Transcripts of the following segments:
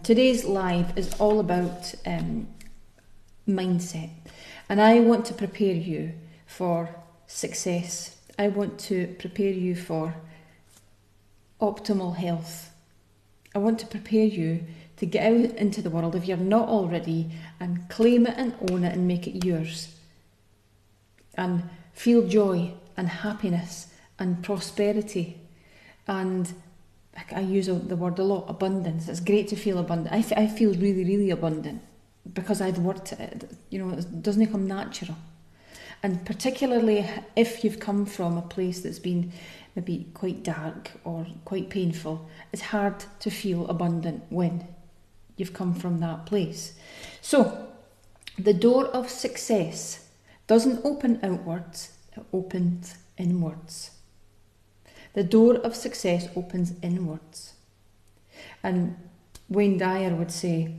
today's live is all about mindset, and I want to prepare you for success. I want to prepare you for optimal health. I want to prepare you to get out into the world, if you're not already, and claim it and own it and make it yours. And feel joy and happiness and prosperity. And I use the word a lot, abundance. It's great to feel abundant. I feel really, really abundant because I've worked at it. You know, it doesn't come natural. And particularly if you've come from a place that's been maybe quite dark or quite painful, it's hard to feel abundant when you've come from that place. So, the door of success doesn't open outwards, it opens inwards. The door of success opens inwards. And Wayne Dyer would say,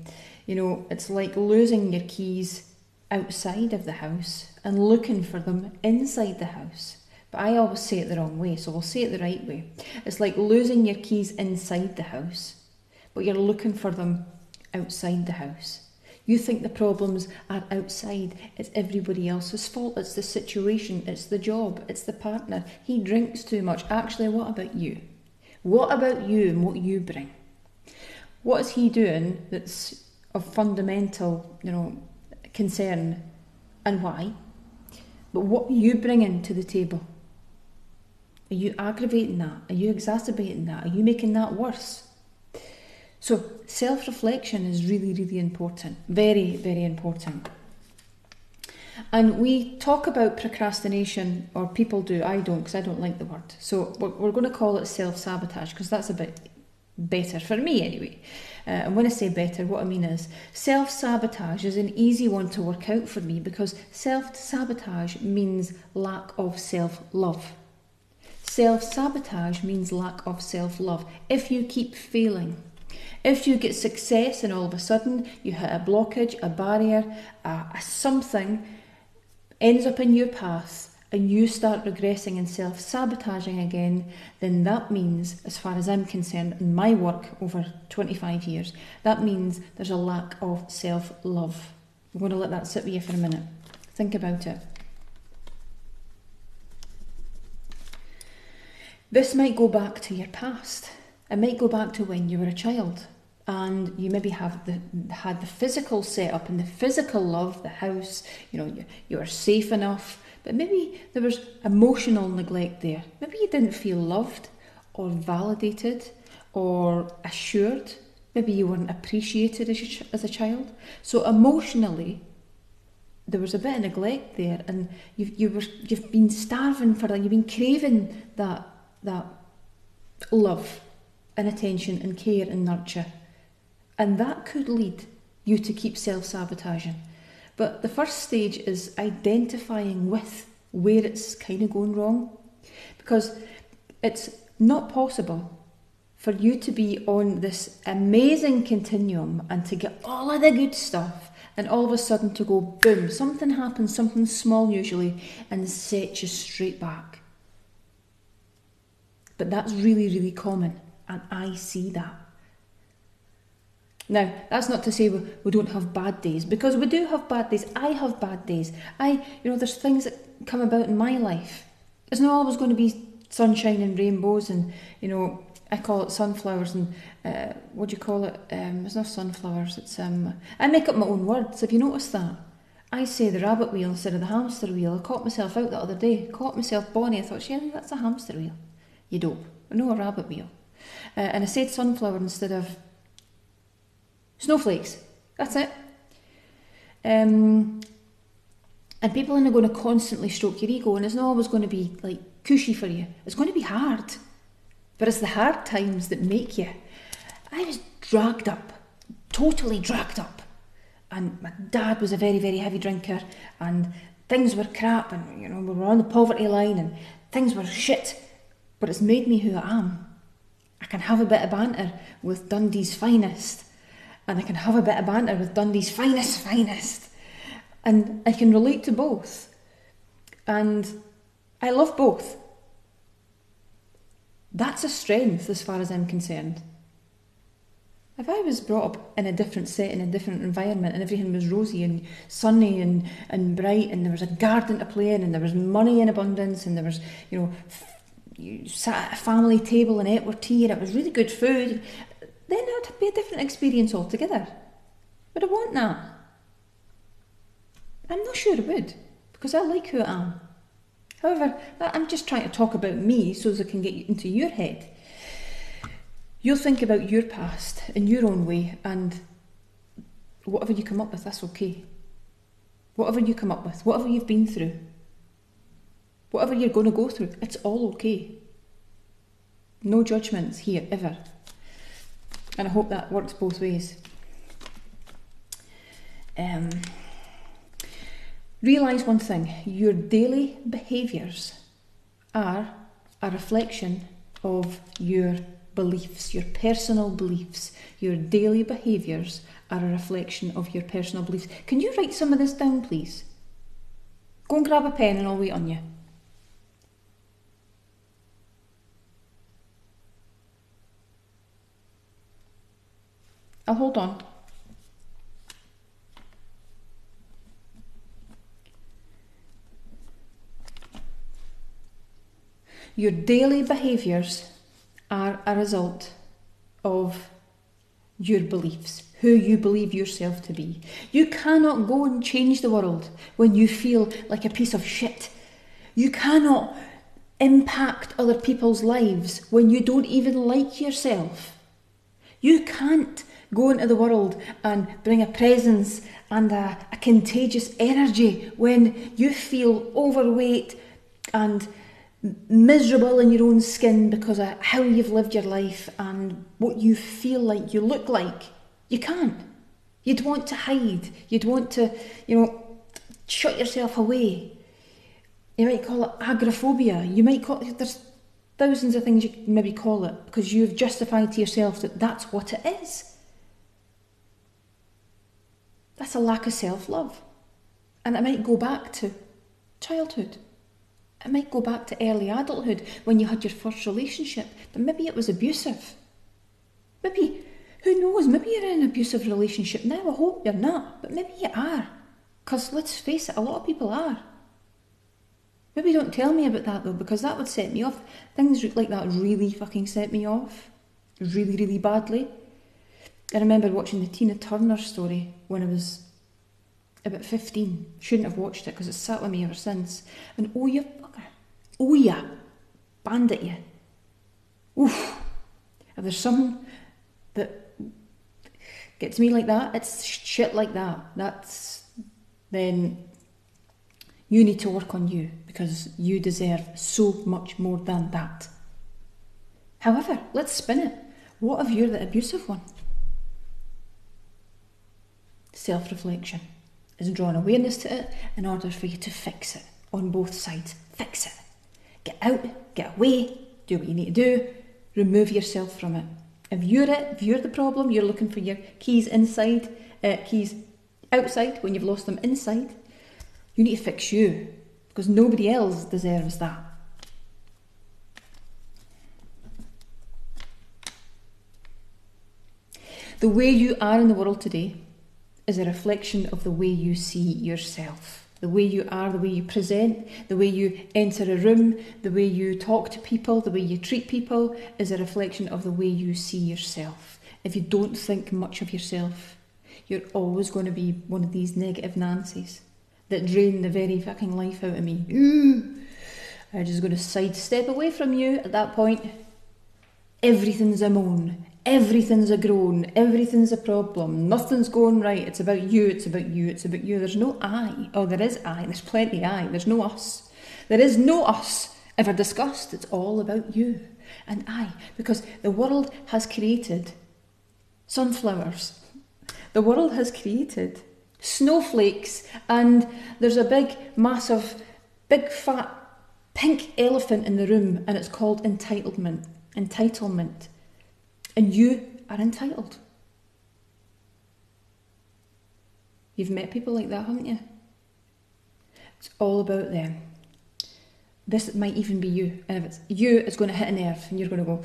you know, it's like losing your keys outside of the house and looking for them inside the house. But I always say it the wrong way, so we'll say it the right way. It's like losing your keys inside the house, but you're looking for them outside the house. You think the problems are outside. It's everybody else's fault. It's the situation. It's the job. It's the partner. He drinks too much. Actually, what about you? What about you and what you bring? What is he doing that's of fundamental, concern, and why? But what are you bringing to the table? Are you aggravating that? Are you exacerbating that? Are you making that worse? So self-reflection is really, really important. Very, very important. And we talk about procrastination, or people do. I don't, because I don't like the word. So we're going to call it self-sabotage, because that's a bit better, for me anyway. And when I say better, what I mean is self-sabotage is an easy one to work out for me, because self-sabotage means lack of self-love. Self-sabotage means lack of self-love. If you keep failing, if you get success and all of a sudden you hit a blockage, a barrier, something ends up in your path and you start regressing and self-sabotaging again, then that means, as far as I'm concerned, in my work over 25 years, that means there's a lack of self-love. I'm going to let that sit with you for a minute. Think about it. This might go back to your past. It might go back to when you were a child and you maybe had the physical setup and the physical love, the house, you were safe enough, but maybe there was emotional neglect there. Maybe you didn't feel loved or validated or assured. Maybe you weren't appreciated as a child. So emotionally, there was a bit of neglect there, and you've been starving for that. You've been craving that love and attention and care and nurture. And that could lead you to keep self-sabotaging. But the first stage is identifying with where it's kind of going wrong. Because it's not possible for you to be on this amazing continuum and to get all of the good stuff and all of a sudden to go boom, something happens, something small usually, and sets you straight back. But that's really, really common, and I see that. Now, that's not to say we don't have bad days, because we do have bad days. I have bad days. There's things that come about in my life. It's not always going to be sunshine and rainbows and, I call it sunflowers and, what do you call it? It's not sunflowers, it's, I make up my own words. Have you noticed that? I say the rabbit wheel instead of the hamster wheel. I caught myself out the other day. Caught myself Bonnie. I thought, Shelley, that's a hamster wheel. You dope. No, a rabbit wheel. And I said sunflower instead of snowflakes. That's it. And people are going to constantly stroke your ego, and it's not always going to be like cushy for you. It's going to be hard. But it's the hard times that make you. I was dragged up, totally dragged up. And my dad was a very, very heavy drinker, and things were crap, and we were on the poverty line, and things were shit. But it's made me who I am. I can have a bit of banter with Dundee's finest, and I can have a bit of banter with Dundee's finest. And I can relate to both. And I love both. That's a strength as far as I'm concerned. If I was brought up in a different setting, a different environment, and everything was rosy and sunny and bright, and there was a garden to play in, and there was money in abundance, and there was, you sat at a family table and ate your tea, and it was really good food, then it would be a different experience altogether. Would I want that? I'm not sure I would, because I like who I am. However, I'm just trying to talk about me so as I can get into your head. You'll think about your past in your own way, and whatever you come up with, that's okay. Whatever you come up with, whatever you've been through, whatever you're going to go through, it's all okay. No judgments here, ever. And I hope that works both ways. Realise one thing, your daily behaviours are a reflection of your beliefs, your personal beliefs. Your daily behaviours are a reflection of your personal beliefs. Can you write some of this down, please? Go and grab a pen and I'll wait on you. I'll hold on. Your daily behaviours are a result of your beliefs, who you believe yourself to be. You cannot go and change the world when you feel like a piece of shit. You cannot impact other people's lives when you don't even like yourself. You can't go into the world and bring a presence and a contagious energy when you feel overweight and miserable in your own skin because of how you've lived your life and what you feel like you look like. You can't. You'd want to hide. You'd want to, shut yourself away. You might call it agoraphobia. You might call it, there's thousands of things you can maybe call it because you've justified to yourself that that's what it is. That's a lack of self-love. And it might go back to childhood. It might go back to early adulthood when you had your first relationship, but maybe it was abusive. Maybe, who knows, maybe you're in an abusive relationship now. I hope you're not, but maybe you are. Because let's face it, a lot of people are. Maybe don't tell me about that though, because that would set me off. Things like that really fucking set me off. Really, really badly. I remember watching the Tina Turner story when I was about 15. Shouldn't have watched it because it's sat with me ever since. And oh you fucker. Oh yeah. Bandit you. Oof. If there's something that gets me like that, it's shit like that. Then you need to work on you because you deserve so much more than that. However, let's spin it. What if you're the abusive one? Self-reflection is drawing awareness to it in order for you to fix it on both sides. Fix it. Get out, get away, do what you need to do, remove yourself from it. If you're the problem, you're looking for your keys outside when you've lost them inside, you need to fix you because nobody else deserves that. The way you are in the world today is a reflection of the way you see yourself. The way you are, the way you present, the way you enter a room, the way you talk to people, the way you treat people is a reflection of the way you see yourself. If you don't think much of yourself, you're always going to be one of these negative Nancys that drain the very fucking life out of me. Ooh, I'm just going to sidestep away from you at that point. Everything's a moan. Everything's a groan, everything's a problem, nothing's going right, it's about you, it's about you, it's about you. There's no I. Oh, there is I, there's plenty I, there's no us. There is no us ever discussed, it's all about you and I. Because the world has created sunflowers, the world has created snowflakes, and there's a big, massive, big, fat, pink elephant in the room, and it's called entitlement. Entitlement. And you are entitled. You've met people like that, haven't you? It's all about them. This might even be you. And if it's you, it's going to hit a nerve and you're going to go,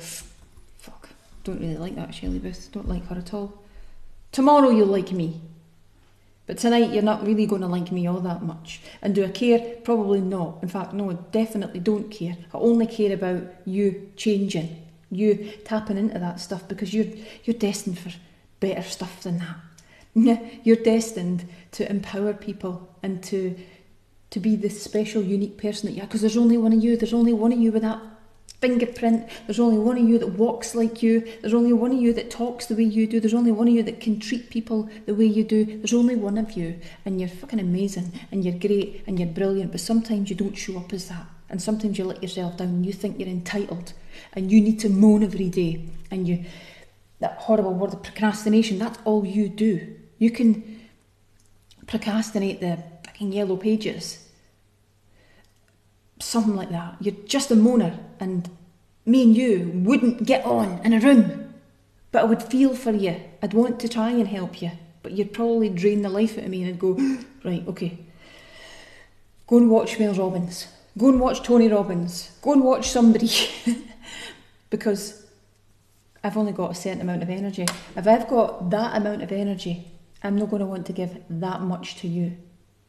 fuck, Don't really like that Shelley Booth. Don't like her at all. Tomorrow you'll like me. But tonight you're not really going to like me all that much. And do I care? Probably not. In fact, no, I definitely don't care. I only care about you changing, you tapping into that stuff, because you're destined for better stuff than that. You're destined to empower people and to be this special, unique person that you are, because there's only one of you. There's only one of you with that fingerprint. There's only one of you that walks like you. There's only one of you that talks the way you do. There's only one of you that can treat people the way you do. There's only one of you, and you're fucking amazing, and you're great, and you're brilliant, but sometimes you don't show up as that, and sometimes you let yourself down, and you think you're entitled, and you need to moan every day, and that horrible word of procrastination, that's all you do. You can procrastinate the fucking yellow pages, something like that. You're just a moaner, and me and you wouldn't get on in a room, but I would feel for you. I'd want to try and help you, but you'd probably drain the life out of me, and I'd go, right, okay, go and watch Mel Robbins, go and watch Tony Robbins, go and watch somebody, because I've only got a certain amount of energy. If I've got that amount of energy, I'm not going to want to give that much to you,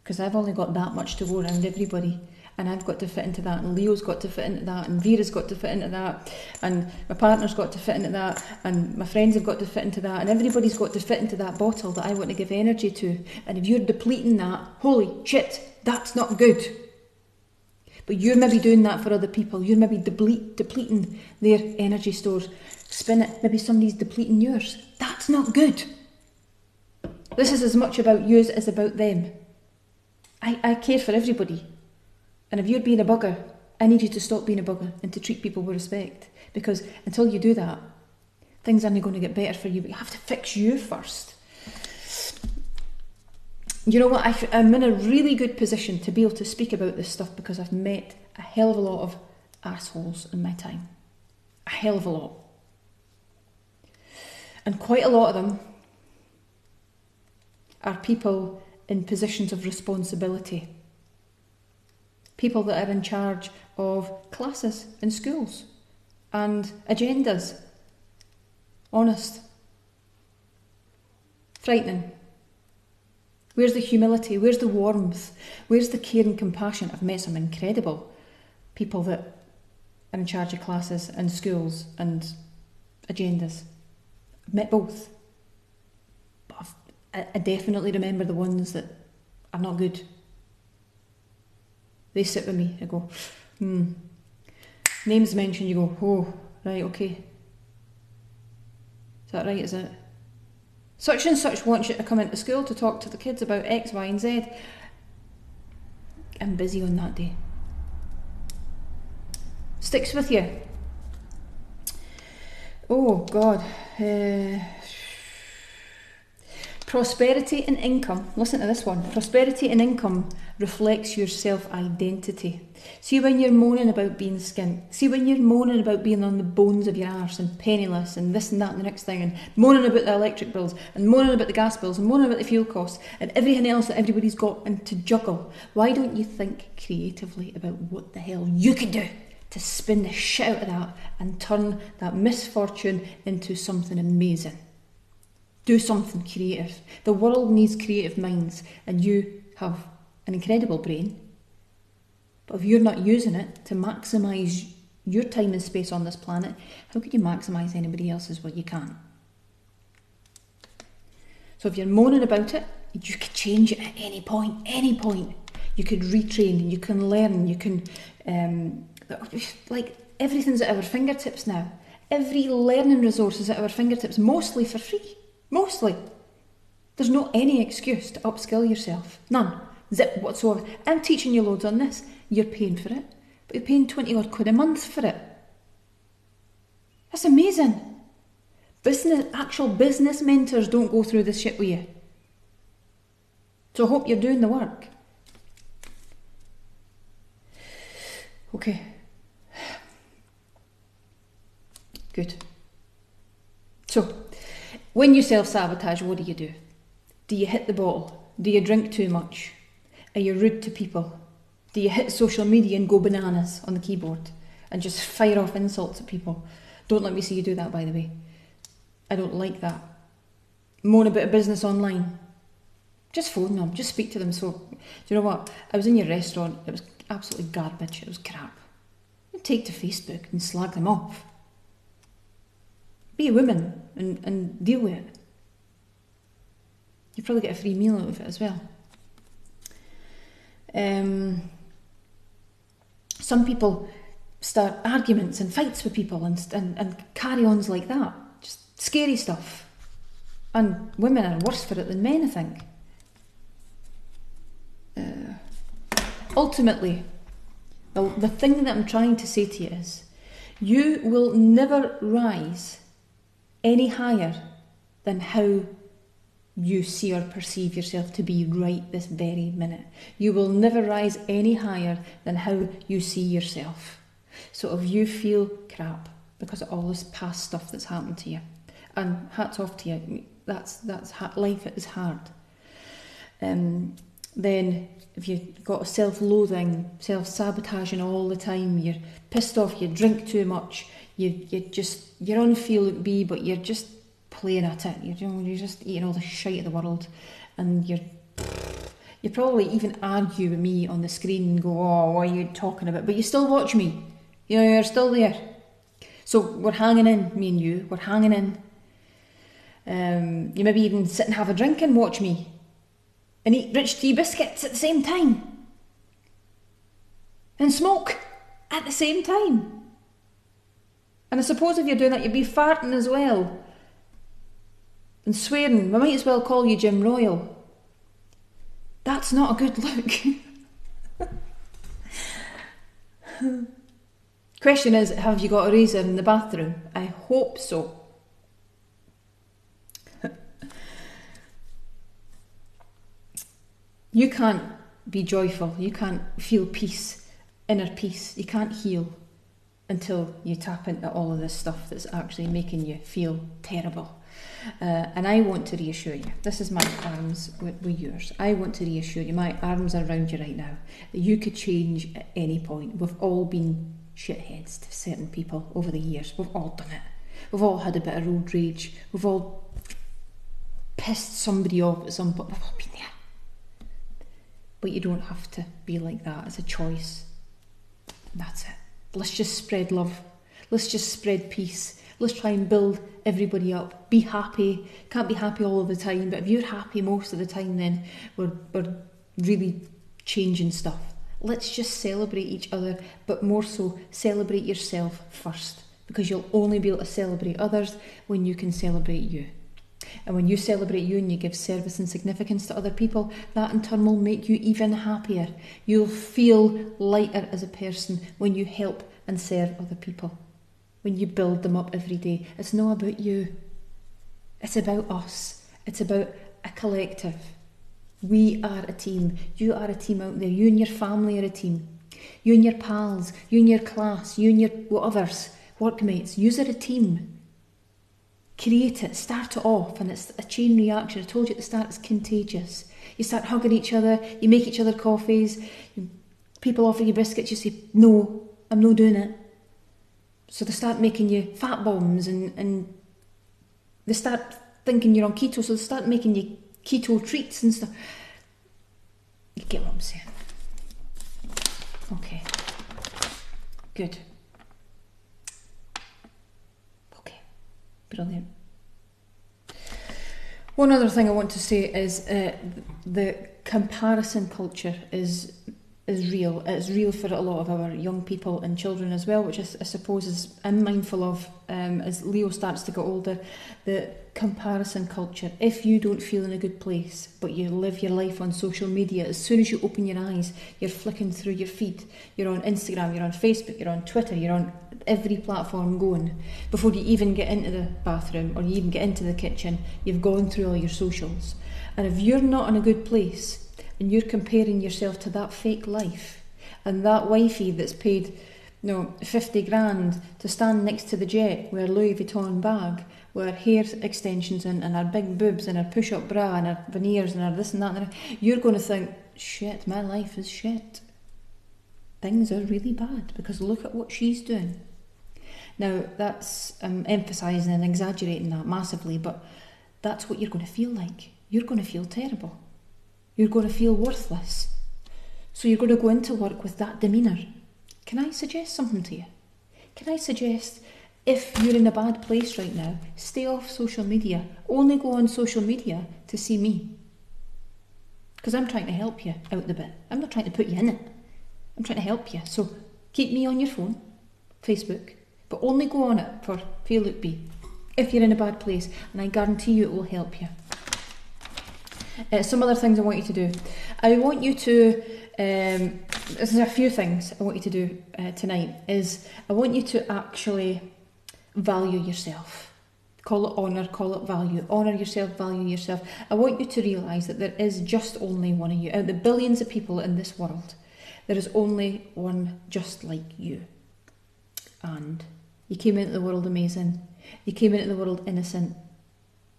because I've only got that much to go around everybody. And I've got to fit into that, and Leo's got to fit into that, and Vera's got to fit into that, and my partner's got to fit into that, and my friends have got to fit into that, and everybody's got to fit into that bottle that I want to give energy to. And if you're depleting that, holy shit, that's not good. But you're maybe doing that for other people. You're maybe depleting their energy stores. Spin it, maybe somebody's depleting yours. That's not good. This is as much about you as it is about them. I care for everybody. And if you're being a bugger, I need you to stop being a bugger and to treat people with respect. Because until you do that, things aren't going to get better for you, but you have to fix you first. You know what, I'm in a really good position to be able to speak about this stuff, because I've met a hell of a lot of assholes in my time. A hell of a lot. And quite a lot of them are people in positions of responsibility. People that are in charge of classes in schools and agendas. Honest. Frightening. Where's the humility? Where's the warmth? Where's the care and compassion? I've met some incredible people that are in charge of classes and schools and agendas. I've met both. But I definitely remember the ones that are not good. They sit with me, I go, Names mentioned, you go, oh, right, okay. Is that right, is it? Such and such wants you to come into school to talk to the kids about X, Y and Z. I'm busy on that day. Sticks with you. Oh, God. Prosperity and income, listen to this one. Prosperity and income reflects your self-identity. See when you're moaning about being skint, see when you're moaning about being on the bones of your arse and penniless and this and that and the next thing, and moaning about the electric bills and moaning about the gas bills and moaning about the fuel costs and everything else that everybody's got and to juggle. Why don't you think creatively about what the hell you could do to spin the shit out of that and turn that misfortune into something amazing? Do something creative. The world needs creative minds, and you have an incredible brain. But if you're not using it to maximise your time and space on this planet, how can you maximise anybody else's? Well, you can't. So if you're moaning about it, you could change it at any point, any point. You could retrain, you can learn, you can, like everything's at our fingertips now. Every learning resource is at our fingertips, mostly for free. Mostly. There's not any excuse to upskill yourself. None. Zip whatsoever. I'm teaching you loads on this. You're paying for it. But you're paying 20 odd quid a month for it. That's amazing. Actual business mentors don't go through this shit with you. So I hope you're doing the work. Okay. Good. So, when you self-sabotage, what do? Do you hit the bottle? Do you drink too much? Are you rude to people? Do you hit social media and go bananas on the keyboard and just fire off insults at people? Don't let me see you do that, by the way. I don't like that. Moan about a business online. Just phone them, just speak to them. So, do you know what? I was in your restaurant, it was absolutely garbage, it was crap. Take to Facebook and slag them off. Be a woman and deal with it. You probably get a free meal out of it as well. Some people start arguments and fights with people and carry-ons like that. Just scary stuff. And women are worse for it than men, I think. Ultimately, the thing that I'm trying to say to you is, you will never rise any higher than how you see or perceive yourself to be right this very minute. You will never rise any higher than how you see yourself. So if you feel crap because of all this past stuff that's happened to you, and hats off to you, life is hard. Then if you've got self-loathing, self-sabotaging all the time, you're pissed off, you drink too much, you're on feel it be, but you're just playing at it. You're just eating all the shite of the world, and you probably even argue with me on the screen and go, oh, what are you talking about? But you still watch me. You're still there. So we're hanging in, me and you. We're hanging in. You maybe even sit and have a drink and watch me. And eat rich tea biscuits at the same time. And smoke at the same time. And I suppose if you're doing that, you'd be farting as well. And swearing. We might as well call you Jim Royal. That's not a good look. Question is, have you got a razor in the bathroom? I hope so. You can't be joyful, you can't feel peace, inner peace, you can't heal until you tap into all of this stuff that's actually making you feel terrible. And I want to reassure you, this is my arms with yours, I want to reassure you, my arms are around you right now, that you could change at any point. We've all been shitheads to certain people over the years, we've all done it. We've all had a bit of road rage, we've all pissed somebody off at some point, we've all been there. But you don't have to be like that. It's a choice. And that's it. Let's just spread love. Let's just spread peace. Let's try and build everybody up. Be happy. Can't be happy all of the time, but if you're happy most of the time, then we're really changing stuff. Let's just celebrate each other, but more so celebrate yourself first, because you'll only be able to celebrate others when you can celebrate you. And when you celebrate you and you give service and significance to other people, that in turn will make you even happier. You'll feel lighter as a person when you help and serve other people. When you build them up every day. It's not about you. It's about us. It's about a collective. We are a team. You are a team out there. You and your family are a team. You and your pals, you and your class, you and your whatevers, workmates. You're a team. Create it, start it off, and it's a chain reaction. I told you at the start, it's contagious. You start hugging each other, you make each other coffees, people offer you biscuits, you say, no, I'm not doing it. So they start making you fat bombs, and they start thinking you're on keto, so they start making you keto treats and stuff. You get what I'm saying? Okay. Good. Brilliant. One other thing I want to say is the comparison culture is real. It's real for a lot of our young people and children as well, which I suppose I'm mindful of as Leo starts to get older. The comparison culture. If you don't feel in a good place, but you live your life on social media, as soon as you open your eyes, you're flicking through your feed. You're on Instagram, you're on Facebook, you're on Twitter, you're on every platform going. Before you even get into the bathroom or you even get into the kitchen, you've gone through all your socials. And if you're not in a good place and you're comparing yourself to that fake life and that wifey that's paid 50 grand to stand next to the jet with her Louis Vuitton bag, with her hair extensions and her big boobs and her push-up bra and her veneers and her this and that, you're going to think, shit, my life is shit. Things are really bad because look at what she's doing. Now, that's emphasising and exaggerating that massively, but that's what you're going to feel like. You're going to feel terrible. You're going to feel worthless. So you're going to go into work with that demeanour. Can I suggest something to you? Can I suggest, if you're in a bad place right now, stay off social media. Only go on social media to see me. Because I'm trying to help you out the bit. I'm not trying to put you in it. I'm trying to help you. So keep me on your phone, Facebook, but only go on it for Look B if you're in a bad place, and I guarantee you it will help you. Some other things I want you to do. I want you to, there's a few things I want you to do tonight, is I want you to actually value yourself. Call it honour, call it value. Honour yourself, value yourself. I want you to realise that there is just only one of you. Out of the billions of people in this world, there is only one just like you. And you came into the world amazing. You came into the world innocent.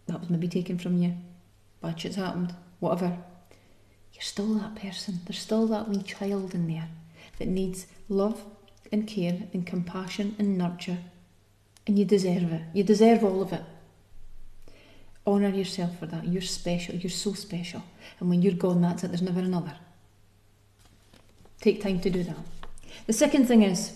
That was maybe taken from you. Bad shit's happened. Whatever. You're still that person. There's still that wee child in there that needs love and care and compassion and nurture. And you deserve it. You deserve all of it. Honour yourself for that. You're special. You're so special. And when you're gone, that's it. There's never another. Take time to do that. The second thing is,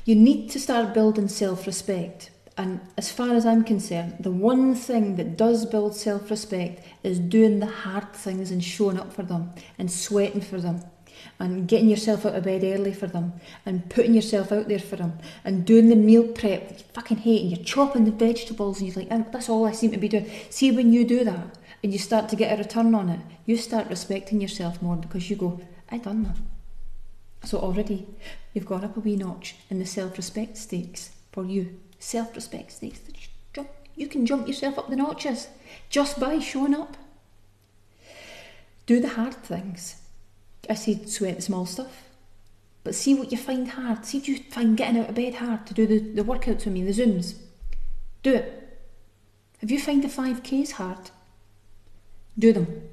you need to start building self-respect. And as far as I'm concerned, the one thing that does build self-respect is doing the hard things and showing up for them and sweating for them and getting yourself out of bed early for them and putting yourself out there for them and doing the meal prep that you fucking hate, and you're chopping the vegetables and you're like, oh, that's all I seem to be doing. See, when you do that and you start to get a return on it, you start respecting yourself more, because you go, I done that. So already you've gone up a wee notch in the self-respect stakes for you. Self-respect stakes. You can jump yourself up the notches just by showing up. Do the hard things. I said sweat the small stuff. But see what you find hard. See if you find getting out of bed hard to do the workouts with me, the Zooms. Do it. If you find the 5Ks hard, do them.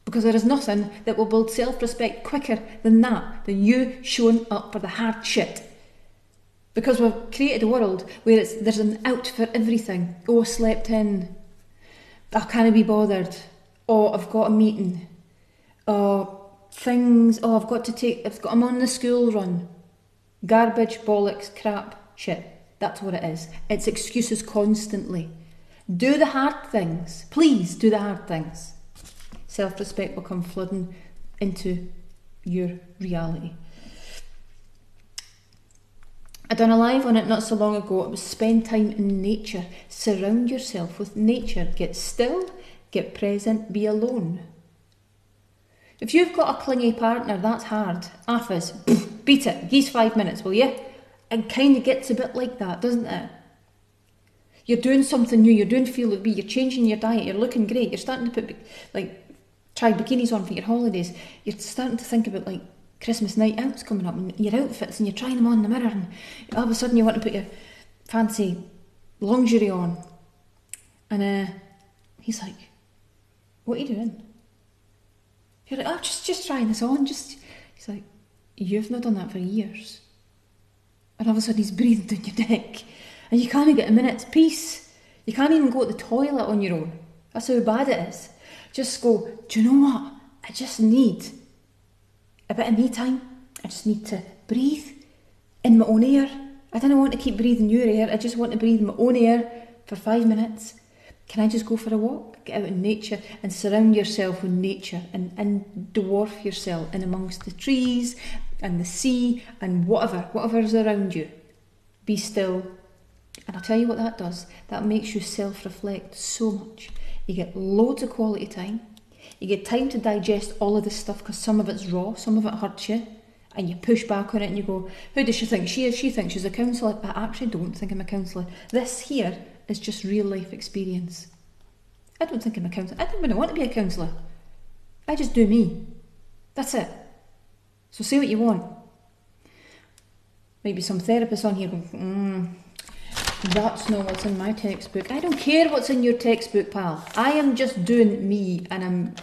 Because there is nothing that will build self-respect quicker than that, than you showing up for the hard shit. Because we've created a world where there's an out for everything. Oh, I slept in. I can't be bothered. Oh, I've got a meeting. Oh, things. Oh, I'm on the school run. Garbage, bollocks, crap, shit. That's what it is. It's excuses constantly. Do the hard things. Please do the hard things. Self-respect will come flooding into your reality. I done a live on it not so long ago. It was spend time in nature. Surround yourself with nature. Get still, get present, be alone. If you've got a clingy partner, that's hard. Affis, beat it. He's 5 minutes, will you? It kind of gets a bit like that, doesn't it? You're doing something new. You're doing Feel Look B. You're changing your diet. You're looking great. You're starting to put try bikinis on for your holidays. You're starting to think about Christmas night out's coming up, and your outfits, and you're trying them on in the mirror, and all of a sudden you want to put your fancy lingerie on, and he's like, what are you doing? You're like, oh, just trying this on, he's like, you've not done that for years. And all of a sudden he's breathing down your neck, and you can't even get a minute's peace. You can't even go to the toilet on your own. That's how bad it is. Just go, do you know what? I just need a bit of me time. I just need to breathe in my own air. I don't want to keep breathing your air. I just want to breathe my own air for 5 minutes. Can I just go for a walk? Get out in nature and surround yourself with nature and dwarf yourself in amongst the trees and the sea and whatever is around you. Be still. And I'll tell you what that does. That makes you self-reflect so much. You get loads of quality time. You get time to digest all of this stuff, because some of it's raw, some of it hurts you, and you push back on it and you go, who does she think she is? She thinks she's a counsellor. I actually don't think I'm a counsellor. This here is just real life experience. I don't think I'm a counsellor. I don't even want to be a counsellor. I just do me. That's it. So say what you want. Maybe some therapists on here going, that's not what's in my textbook. I don't care what's in your textbook, pal. I am just doing me, and I'm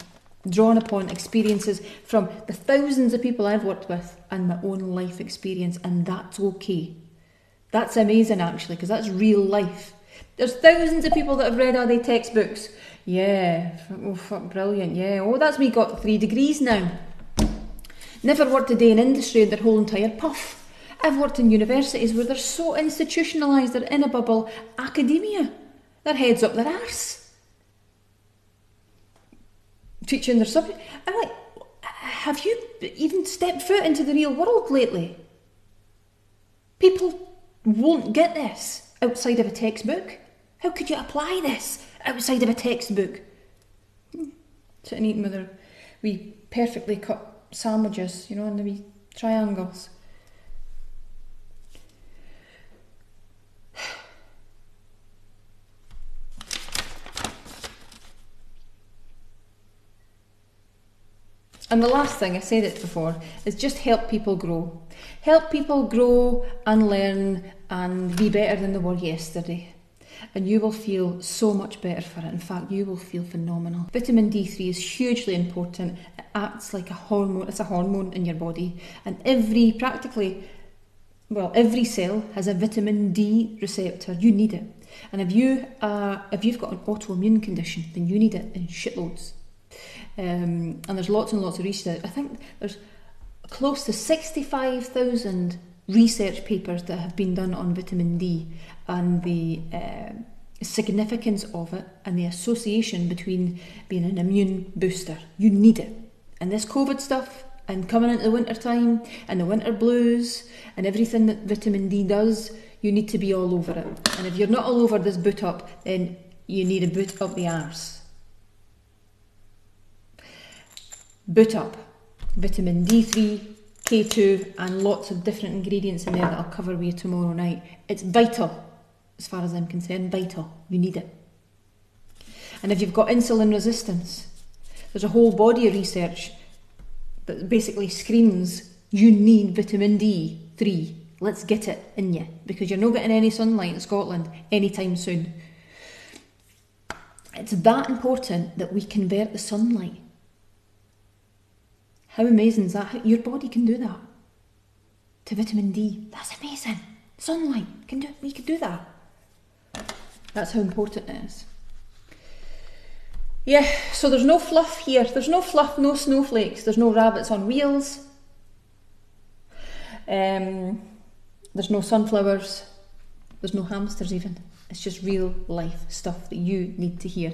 drawing upon experiences from the thousands of people I've worked with and my own life experience, and that's okay. That's amazing actually, because that's real life. There's thousands of people that have read all their textbooks. Yeah, oh fuck, brilliant, yeah. Oh, that's me got 3 degrees now. Never worked a day in industry in their whole entire puff. I've worked in universities where they're so institutionalised, they're in a bubble. Academia, their heads up their arse. Teaching their subject. I'm like, have you even stepped foot into the real world lately? People won't get this outside of a textbook. How could you apply this outside of a textbook? Sitting eating with their wee perfectly cut sandwiches, you know, in the wee triangles. And the last thing, I said it before, is just help people grow. Help people grow and learn and be better than they were yesterday. And you will feel so much better for it. In fact, you will feel phenomenal. Vitamin D3 is hugely important. It acts like a hormone. It's a hormone in your body. And every cell has a vitamin D receptor. You need it. And if you've got an autoimmune condition, then you need it in shitloads. And there's lots and lots of research. I think there's close to 65,000 research papers that have been done on vitamin D and the significance of it and the association between being an immune booster. You need it. And this COVID stuff and coming into the winter time and the winter blues and everything that vitamin D does, you need to be all over it. And if you're not all over this boot up, then you need a boot up the arse. Boot up, vitamin D3, K2 and lots of different ingredients in there that I'll cover with you tomorrow night. It's vital, as far as I'm concerned, vital. You need it. And if you've got insulin resistance, there's a whole body of research that basically screams, you need vitamin D3. Let's get it in you, because you're not getting any sunlight in Scotland anytime soon. It's that important that we convert the sunlight. How amazing is that? Your body can do that. To vitamin D. That's amazing. Sunlight. We can do that. That's how important it is. Yeah, so there's no fluff here. There's no fluff, no snowflakes. There's no rabbits on wheels. There's no sunflowers. There's no hamsters even. It's just real life stuff that you need to hear.